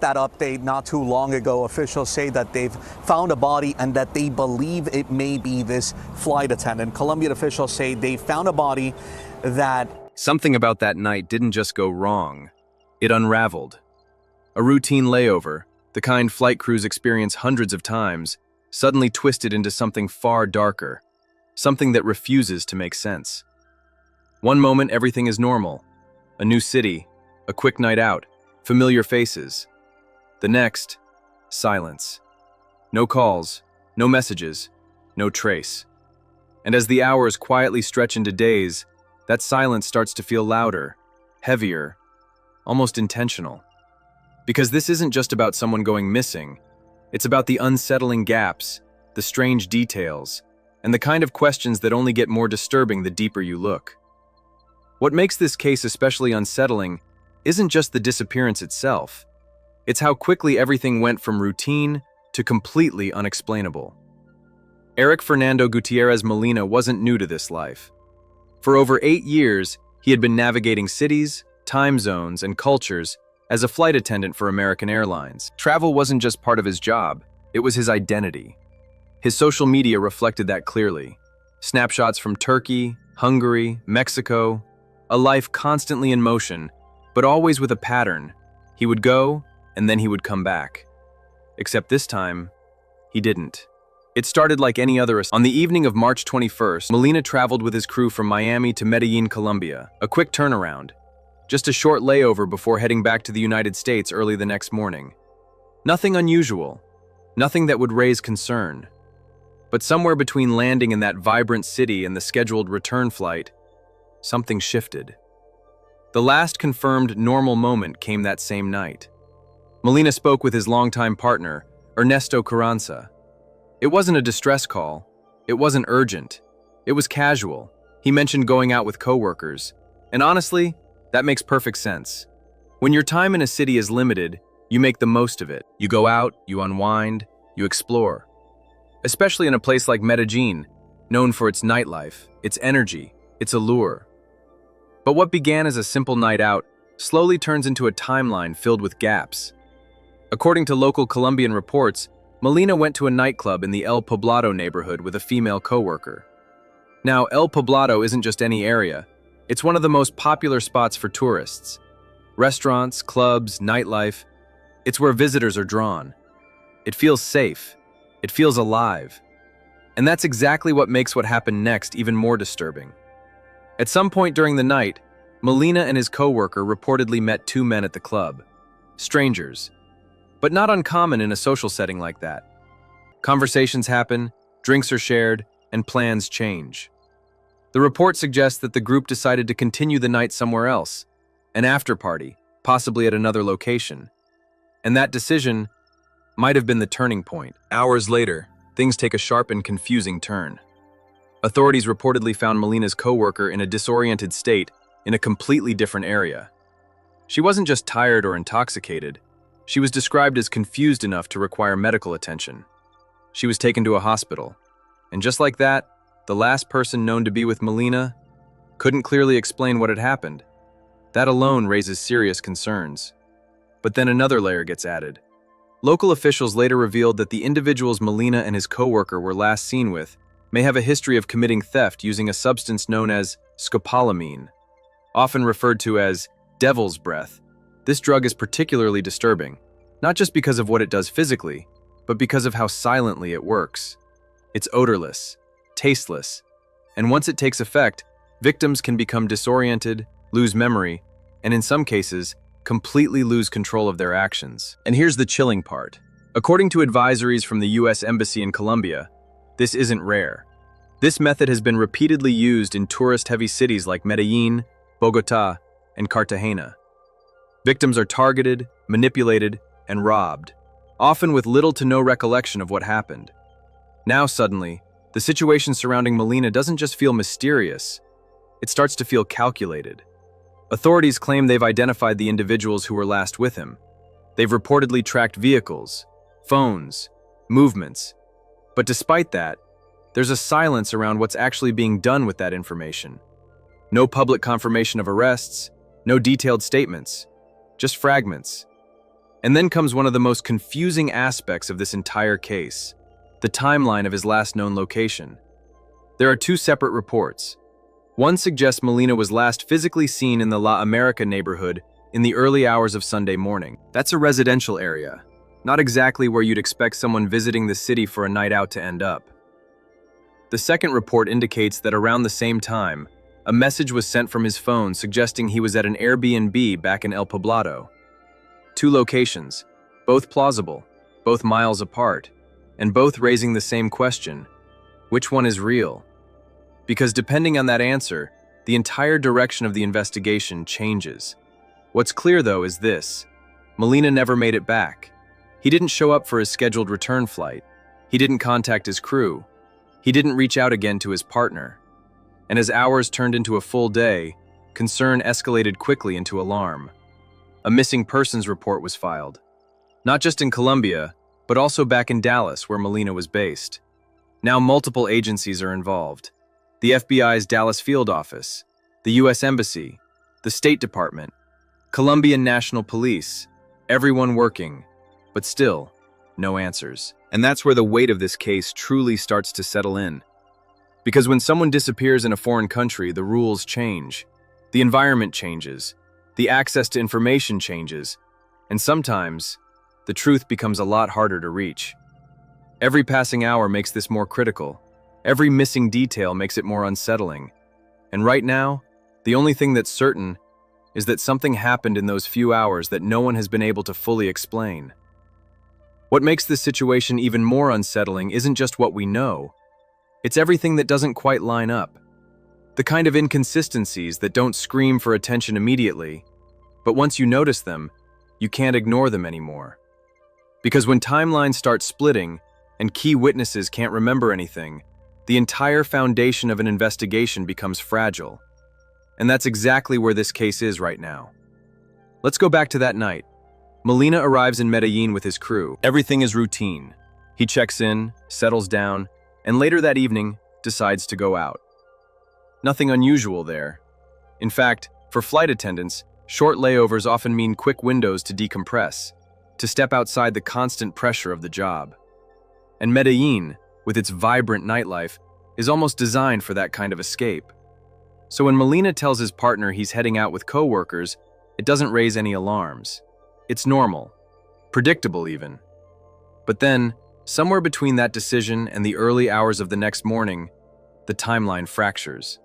that update not too long ago. Officials say that they've found a body and that they believe it may be this flight attendant. Colombian officials say they found a body that... Something about that night didn't just go wrong. It unraveled. A routine layover, the kind flight crews experience hundreds of times, suddenly twisted into something far darker, something that refuses to make sense. One moment, everything is normal. A new city, a quick night out, familiar faces. The next, silence. No calls, no messages, no trace. And as the hours quietly stretch into days, that silence starts to feel louder, heavier, almost intentional. Because this isn't just about someone going missing, it's about the unsettling gaps, the strange details, and the kind of questions that only get more disturbing the deeper you look. What makes this case especially unsettling isn't just the disappearance itself. It's how quickly everything went from routine to completely unexplainable. Eric Fernando Gutierrez Molina wasn't new to this life. For over 8 years, he had been navigating cities, time zones, and cultures as a flight attendant for American Airlines. Travel wasn't just part of his job, it was his identity. His social media reflected that clearly. Snapshots from Turkey, Hungary, Mexico, a life constantly in motion, but always with a pattern. He would go, and then he would come back. Except this time, he didn't. It started like any other. On the evening of March 21st, Molina traveled with his crew from Miami to Medellin, Colombia, a quick turnaround. Just a short layover before heading back to the United States early the next morning. Nothing unusual, nothing that would raise concern. But somewhere between landing in that vibrant city and the scheduled return flight, something shifted. The last confirmed normal moment came that same night. Molina spoke with his longtime partner, Ernesto Carranza. It wasn't a distress call. It wasn't urgent. It was casual. He mentioned going out with coworkers. And honestly, that makes perfect sense. When your time in a city is limited, you make the most of it. You go out, you unwind, you explore. Especially in a place like Medellin, known for its nightlife, its energy, its allure. But what began as a simple night out slowly turns into a timeline filled with gaps. According to local Colombian reports, Molina went to a nightclub in the El Poblado neighborhood with a female coworker. Now, El Poblado isn't just any area. It's one of the most popular spots for tourists. Restaurants, clubs, nightlife. It's where visitors are drawn. It feels safe. It feels alive. And that's exactly what makes what happened next even more disturbing. At some point during the night, Molina and his coworker reportedly met 2 men at the club. Strangers. But not uncommon in a social setting like that. Conversations happen, drinks are shared, and plans change. The report suggests that the group decided to continue the night somewhere else, an after-party, possibly at another location. And that decision might have been the turning point. Hours later, things take a sharp and confusing turn. Authorities reportedly found Molina's coworker in a disoriented state in a completely different area. She wasn't just tired or intoxicated. She was described as confused enough to require medical attention. She was taken to a hospital. And just like that, the last person known to be with Molina couldn't clearly explain what had happened. That alone raises serious concerns. But then another layer gets added. Local officials later revealed that the individuals Molina and his coworker were last seen with may have a history of committing theft using a substance known as scopolamine, often referred to as devil's breath. This drug is particularly disturbing, not just because of what it does physically, but because of how silently it works. It's odorless, tasteless, and once it takes effect, victims can become disoriented, lose memory, and in some cases, completely lose control of their actions. And here's the chilling part. According to advisories from the US Embassy in Colombia, this isn't rare. This method has been repeatedly used in tourist-heavy cities like Medellin, Bogota, and Cartagena. Victims are targeted, manipulated, and robbed, often with little to no recollection of what happened. Now suddenly, the situation surrounding Molina doesn't just feel mysterious, it starts to feel calculated. Authorities claim they've identified the individuals who were last with him. They've reportedly tracked vehicles, phones, movements. But despite that, there's a silence around what's actually being done with that information. No public confirmation of arrests, no detailed statements, just fragments. And then comes one of the most confusing aspects of this entire case, the timeline of his last known location. There are two separate reports. One suggests Molina was last physically seen in the La America neighborhood in the early hours of Sunday morning. That's a residential area, not exactly where you'd expect someone visiting the city for a night out to end up. The second report indicates that around the same time, a message was sent from his phone suggesting he was at an Airbnb back in El Poblado. Two locations, both plausible, both miles apart, and both raising the same question: which one is real? Because depending on that answer, the entire direction of the investigation changes. What's clear, though, is this: Molina never made it back. He didn't show up for his scheduled return flight. He didn't contact his crew. He didn't reach out again to his partner. And as hours turned into a full day, concern escalated quickly into alarm. A missing persons report was filed, not just in Colombia, but also back in Dallas, where Molina was based. Now multiple agencies are involved: the FBI's Dallas field office, the U.S. Embassy, the State Department, Colombian National Police, everyone working, but still, no answers. And that's where the weight of this case truly starts to settle in. Because when someone disappears in a foreign country, the rules change, the environment changes, the access to information changes, and sometimes, the truth becomes a lot harder to reach. Every passing hour makes this more critical. Every missing detail makes it more unsettling. And right now, the only thing that's certain is that something happened in those few hours that no one has been able to fully explain. What makes this situation even more unsettling isn't just what we know. It's everything that doesn't quite line up. The kind of inconsistencies that don't scream for attention immediately, but once you notice them, you can't ignore them anymore. Because when timelines start splitting and key witnesses can't remember anything, the entire foundation of an investigation becomes fragile. And that's exactly where this case is right now. Let's go back to that night. Molina arrives in Medellín with his crew. Everything is routine. He checks in, settles down, and later that evening, decides to go out. Nothing unusual there. In fact, for flight attendants, short layovers often mean quick windows to decompress, to step outside the constant pressure of the job. And Medellín, with its vibrant nightlife, is almost designed for that kind of escape. So when Molina tells his partner he's heading out with coworkers, it doesn't raise any alarms. It's normal, predictable even. But then, somewhere between that decision and the early hours of the next morning, the timeline fractures.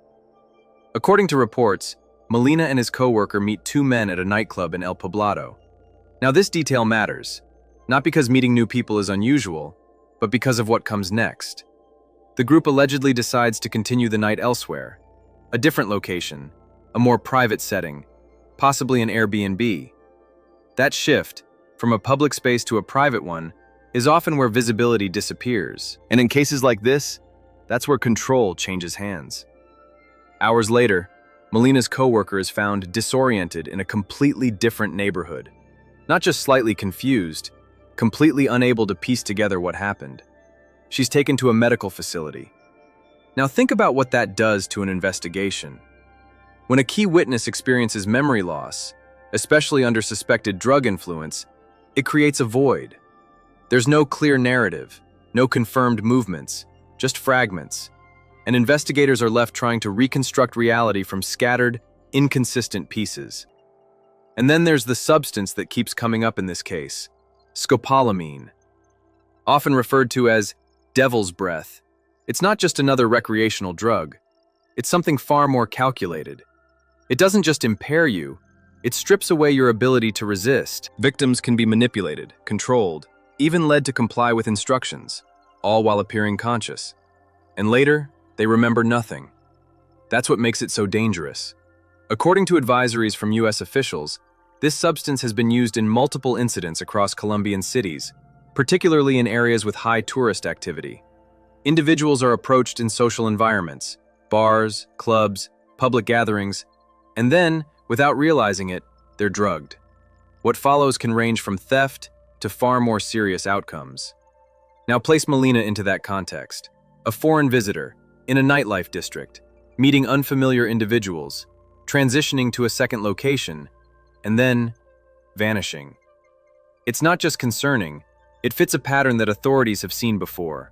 According to reports, Molina and his coworker meet two men at a nightclub in El Poblado. Now this detail matters, not because meeting new people is unusual, but because of what comes next. The group allegedly decides to continue the night elsewhere, a different location, a more private setting, possibly an Airbnb. That shift, from a public space to a private one, is often where visibility disappears. And in cases like this, that's where control changes hands. Hours later, Molina's coworker is found disoriented in a completely different neighborhood. Not just slightly confused, completely unable to piece together what happened. She's taken to a medical facility. Now think about what that does to an investigation. When a key witness experiences memory loss, especially under suspected drug influence, it creates a void. There's no clear narrative, no confirmed movements, just fragments. And investigators are left trying to reconstruct reality from scattered, inconsistent pieces. And then there's the substance that keeps coming up in this case, scopolamine. Often referred to as devil's breath, it's not just another recreational drug. It's something far more calculated. It doesn't just impair you, it strips away your ability to resist. Victims can be manipulated, controlled, even led to comply with instructions, all while appearing conscious. And later, they remember nothing. That's what makes it so dangerous. According to advisories from U.S. officials, this substance has been used in multiple incidents across Colombian cities, particularly in areas with high tourist activity. Individuals are approached in social environments, bars, clubs, public gatherings, and then, without realizing it, they're drugged. What follows can range from theft to far more serious outcomes. Now place Molina into that context. A foreign visitor, in a nightlife district, meeting unfamiliar individuals, transitioning to a second location, and then vanishing. It's not just concerning, it fits a pattern that authorities have seen before.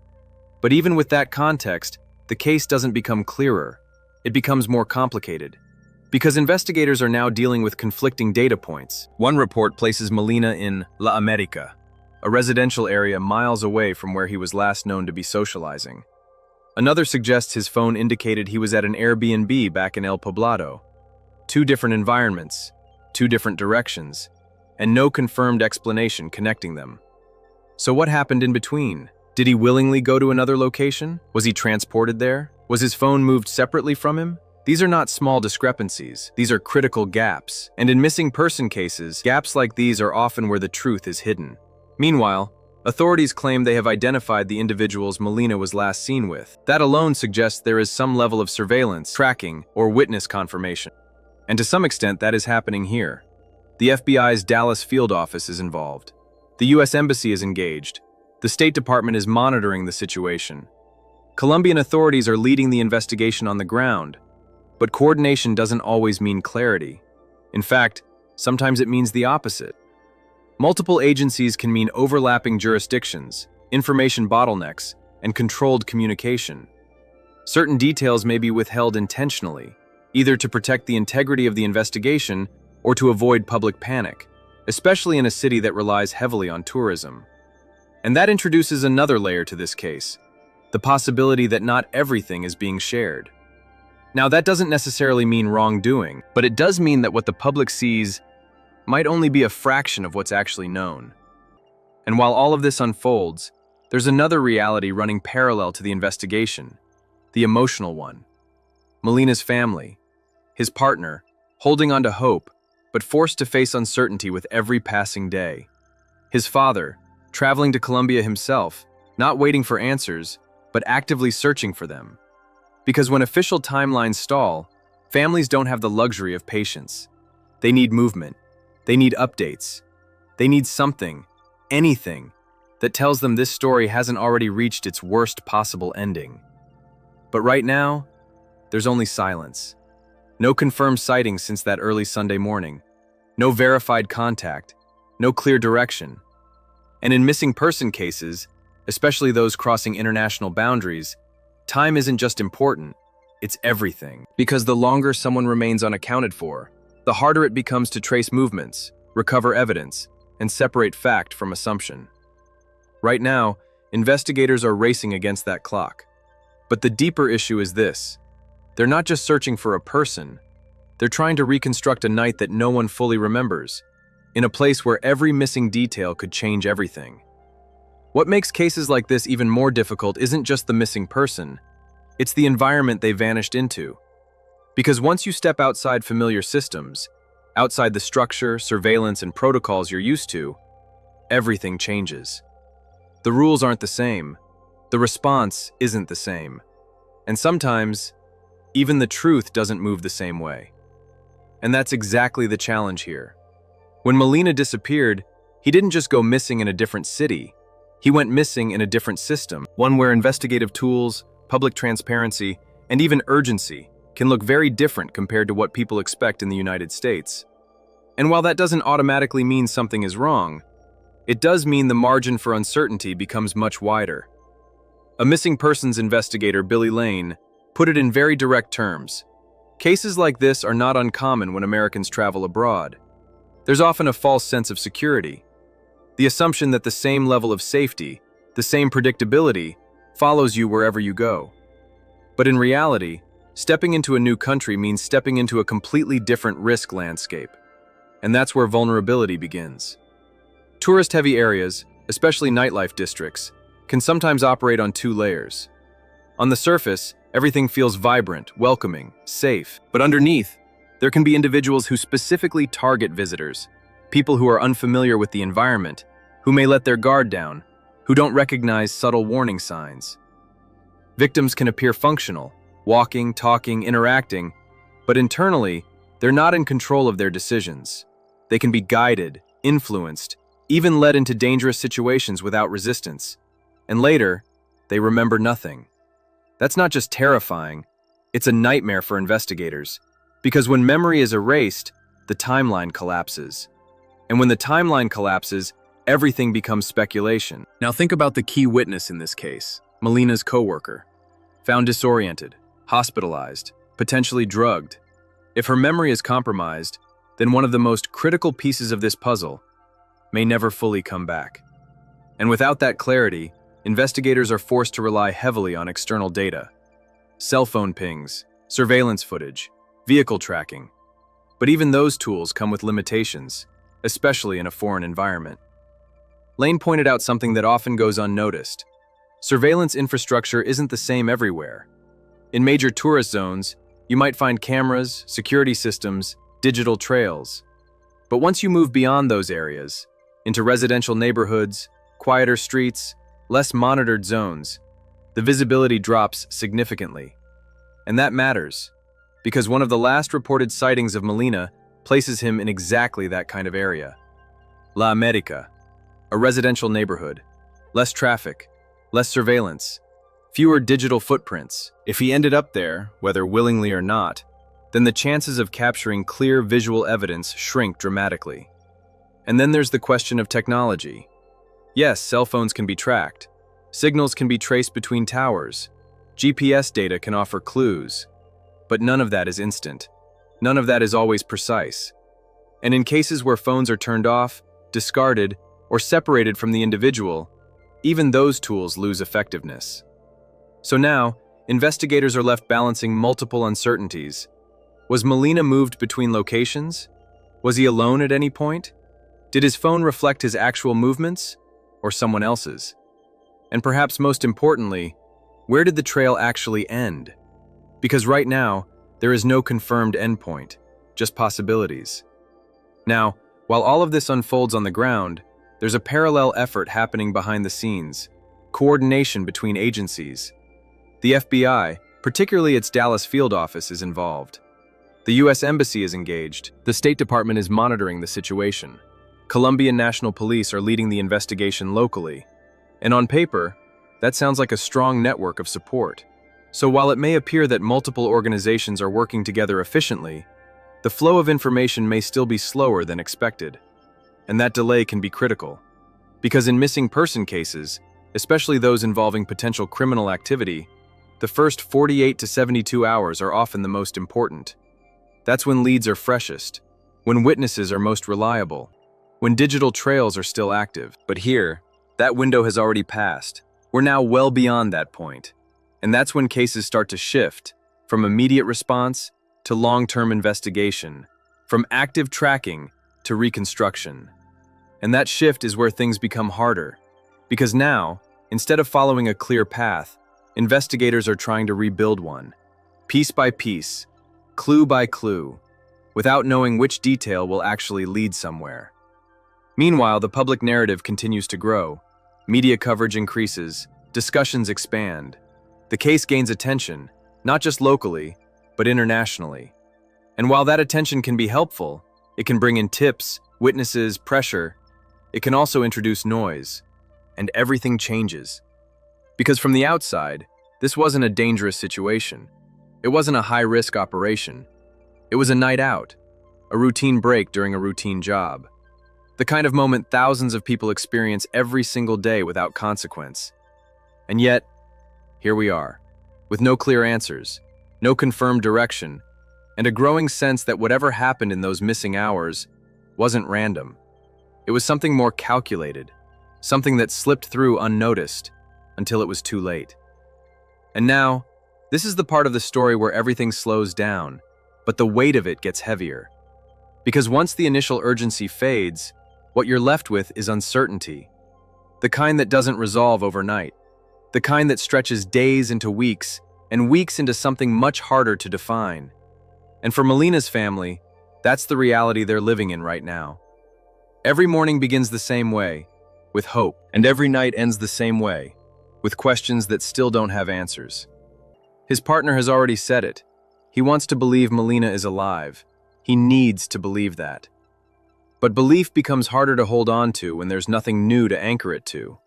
But even with that context, the case doesn't become clearer. It becomes more complicated. Because investigators are now dealing with conflicting data points. One report places Molina in La America, a residential area miles away from where he was last known to be socializing. Another suggests his phone indicated he was at an Airbnb back in El Poblado. Two different environments, two different directions, and no confirmed explanation connecting them. So what happened in between? Did he willingly go to another location? Was he transported there? Was his phone moved separately from him? These are not small discrepancies. These are critical gaps. And in missing person cases, gaps like these are often where the truth is hidden. Meanwhile, authorities claim they have identified the individuals Molina was last seen with. That alone suggests there is some level of surveillance, tracking, or witness confirmation. And to some extent, that is happening here. The FBI's Dallas field office is involved. The U.S. Embassy is engaged. The State Department is monitoring the situation. Colombian authorities are leading the investigation on the ground. But coordination doesn't always mean clarity. In fact, sometimes it means the opposite. Multiple agencies can mean overlapping jurisdictions, information bottlenecks, and controlled communication. Certain details may be withheld intentionally, either to protect the integrity of the investigation or to avoid public panic, especially in a city that relies heavily on tourism. And that introduces another layer to this case, the possibility that not everything is being shared. Now, that doesn't necessarily mean wrongdoing, but it does mean that what the public sees might only be a fraction of what's actually known. And while all of this unfolds, there's another reality running parallel to the investigation, the emotional one. Molina's family, his partner, holding on to hope, but forced to face uncertainty with every passing day. His father, traveling to Colombia himself, not waiting for answers, but actively searching for them. Because when official timelines stall, families don't have the luxury of patience. They need movement. They need updates. They need something, anything, that tells them this story hasn't already reached its worst possible ending. But right now, there's only silence. No confirmed sightings since that early Sunday morning. No verified contact. No clear direction. And in missing person cases, especially those crossing international boundaries, time isn't just important, it's everything. Because the longer someone remains unaccounted for, the harder it becomes to trace movements, recover evidence, and separate fact from assumption. Right now, investigators are racing against that clock. But the deeper issue is this. They're not just searching for a person, they're trying to reconstruct a night that no one fully remembers, in a place where every missing detail could change everything. What makes cases like this even more difficult isn't just the missing person, it's the environment they vanished into. Because once you step outside familiar systems, outside the structure, surveillance, and protocols you're used to, everything changes. The rules aren't the same, the response isn't the same, and sometimes, even the truth doesn't move the same way. And that's exactly the challenge here. When Molina disappeared, he didn't just go missing in a different city. He went missing in a different system, one where investigative tools, public transparency, and even urgency can look very different compared to what people expect in the United States. And while that doesn't automatically mean something is wrong, it does mean the margin for uncertainty becomes much wider. A missing persons investigator, Billy Lane, put it in very direct terms. Cases like this are not uncommon when Americans travel abroad. There's often a false sense of security. The assumption that the same level of safety, the same predictability, follows you wherever you go. But in reality, stepping into a new country means stepping into a completely different risk landscape. And that's where vulnerability begins. Tourist-heavy areas, especially nightlife districts, can sometimes operate on two layers. On the surface, everything feels vibrant, welcoming, safe. But underneath, there can be individuals who specifically target visitors, people who are unfamiliar with the environment, who may let their guard down, who don't recognize subtle warning signs. Victims can appear functional, walking, talking, interacting, but internally, they're not in control of their decisions. They can be guided, influenced, even led into dangerous situations without resistance. And later, they remember nothing. That's not just terrifying, it's a nightmare for investigators. Because when memory is erased, the timeline collapses. And when the timeline collapses, everything becomes speculation. Now think about the key witness in this case, Molina's coworker. Found disoriented, hospitalized, potentially drugged. If her memory is compromised, then one of the most critical pieces of this puzzle may never fully come back. And without that clarity, investigators are forced to rely heavily on external data. Cell phone pings, surveillance footage, vehicle tracking. But even those tools come with limitations, especially in a foreign environment. Lane pointed out something that often goes unnoticed. Surveillance infrastructure isn't the same everywhere. In major tourist zones, you might find cameras, security systems, digital trails. But once you move beyond those areas, into residential neighborhoods, quieter streets, less monitored zones, the visibility drops significantly. And that matters, because one of the last reported sightings of Molina places him in exactly that kind of area. La America, a residential neighborhood, less traffic, less surveillance, fewer digital footprints. If he ended up there, whether willingly or not, then the chances of capturing clear visual evidence shrink dramatically. And then there's the question of technology. Yes, cell phones can be tracked. Signals can be traced between towers. GPS data can offer clues. But none of that is instant. None of that is always precise. And in cases where phones are turned off, discarded, or separated from the individual, even those tools lose effectiveness. So now, investigators are left balancing multiple uncertainties. Was Molina moved between locations? Was he alone at any point? Did his phone reflect his actual movements, or someone else's? And perhaps most importantly, where did the trail actually end? Because right now, there is no confirmed endpoint, just possibilities. Now, while all of this unfolds on the ground, there's a parallel effort happening behind the scenes, coordination between agencies. The FBI, particularly its Dallas field office, is involved. The U.S. Embassy is engaged. The State Department is monitoring the situation. Colombian National Police are leading the investigation locally. And on paper, that sounds like a strong network of support. So while it may appear that multiple organizations are working together efficiently, the flow of information may still be slower than expected. And that delay can be critical. Because in missing person cases, especially those involving potential criminal activity, the first 48 to 72 hours are often the most important. That's when leads are freshest, when witnesses are most reliable, when digital trails are still active. But here, that window has already passed. We're now well beyond that point. And that's when cases start to shift, from immediate response to long-term investigation, from active tracking to reconstruction. And that shift is where things become harder. Because now, instead of following a clear path, investigators are trying to rebuild one, piece by piece, clue by clue, without knowing which detail will actually lead somewhere. Meanwhile, the public narrative continues to grow. Media coverage increases, discussions expand. The case gains attention, not just locally, but internationally. And while that attention can be helpful, it can bring in tips, witnesses, pressure. It can also introduce noise. And everything changes. Because from the outside, this wasn't a dangerous situation. It wasn't a high-risk operation. It was a night out, a routine break during a routine job. The kind of moment thousands of people experience every single day without consequence. And yet, here we are, with no clear answers, no confirmed direction, and a growing sense that whatever happened in those missing hours wasn't random. It was something more calculated, something that slipped through unnoticed until it was too late. And now, this is the part of the story where everything slows down, but the weight of it gets heavier. Because once the initial urgency fades, what you're left with is uncertainty. The kind that doesn't resolve overnight. The kind that stretches days into weeks, and weeks into something much harder to define. And for Molina's family, that's the reality they're living in right now. Every morning begins the same way, with hope, and every night ends the same way, with questions that still don't have answers. His partner has already said it. He wants to believe Molina is alive. He needs to believe that. But belief becomes harder to hold on to when there's nothing new to anchor it to.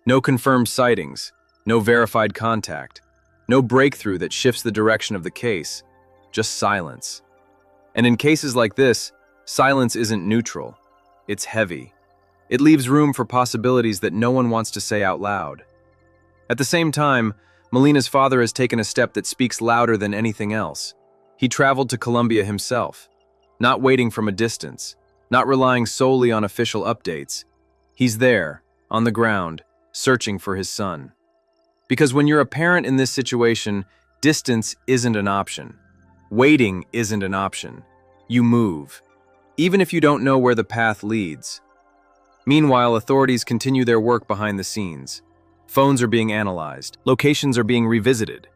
No confirmed sightings, no verified contact, no breakthrough that shifts the direction of the case, just silence. And in cases like this, silence isn't neutral, it's heavy. It leaves room for possibilities that no one wants to say out loud. At the same time, Molina's father has taken a step that speaks louder than anything else. He traveled to Colombia himself, not waiting from a distance, not relying solely on official updates. He's there, on the ground, searching for his son. Because when you're a parent in this situation, distance isn't an option. Waiting isn't an option. You move, even if you don't know where the path leads. Meanwhile, authorities continue their work behind the scenes. Phones are being analyzed. Locations are being revisited.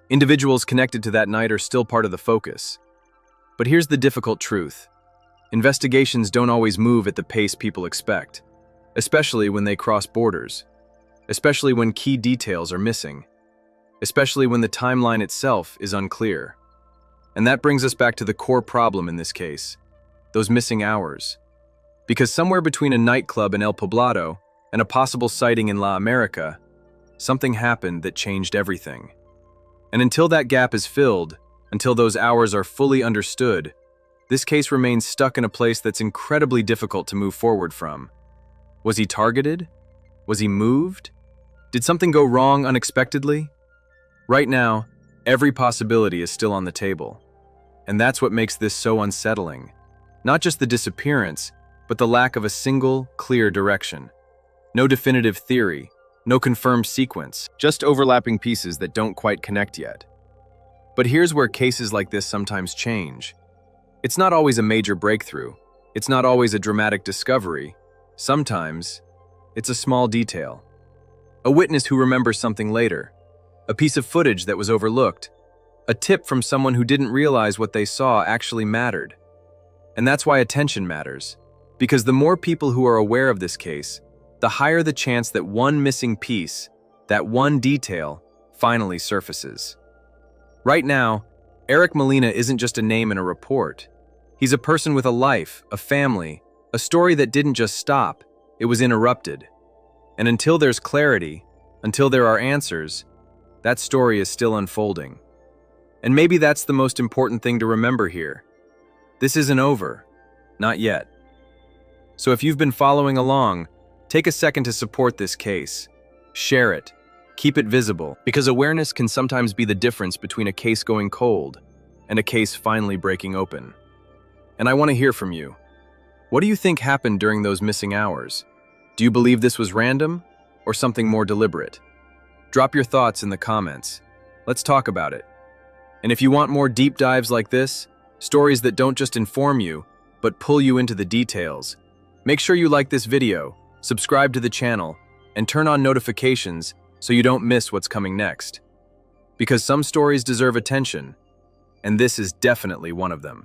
Individuals connected to that night are still part of the focus. But here's the difficult truth. Investigations don't always move at the pace people expect, especially when they cross borders, especially when key details are missing, especially when the timeline itself is unclear. And that brings us back to the core problem in this case, those missing hours. Because somewhere between a nightclub in El Poblado and a possible sighting in La America, something happened that changed everything. And until that gap is filled, until those hours are fully understood, this case remains stuck in a place that's incredibly difficult to move forward from. Was he targeted? Was he moved? Did something go wrong unexpectedly? Right now, every possibility is still on the table. And that's what makes this so unsettling. Not just the disappearance, but the lack of a single, clear direction. No definitive theory, no confirmed sequence, just overlapping pieces that don't quite connect yet. But here's where cases like this sometimes change. It's not always a major breakthrough. It's not always a dramatic discovery. Sometimes, it's a small detail. A witness who remembers something later. A piece of footage that was overlooked. A tip from someone who didn't realize what they saw actually mattered. And that's why attention matters. Because the more people who are aware of this case, the higher the chance that one missing piece, that one detail, finally surfaces. Right now, Eric Molina isn't just a name in a report. He's a person with a life, a family, a story that didn't just stop, it was interrupted. And until there's clarity, until there are answers, that story is still unfolding. And maybe that's the most important thing to remember here. This isn't over. Not yet. So if you've been following along, take a second to support this case. Share it. Keep it visible, because awareness can sometimes be the difference between a case going cold and a case finally breaking open. And I want to hear from you. What do you think happened during those missing hours? Do you believe this was random or something more deliberate? Drop your thoughts in the comments. Let's talk about it. And if you want more deep dives like this, stories that don't just inform you, but pull you into the details, make sure you like this video, subscribe to the channel, and turn on notifications so you don't miss what's coming next. Because some stories deserve attention, and this is definitely one of them.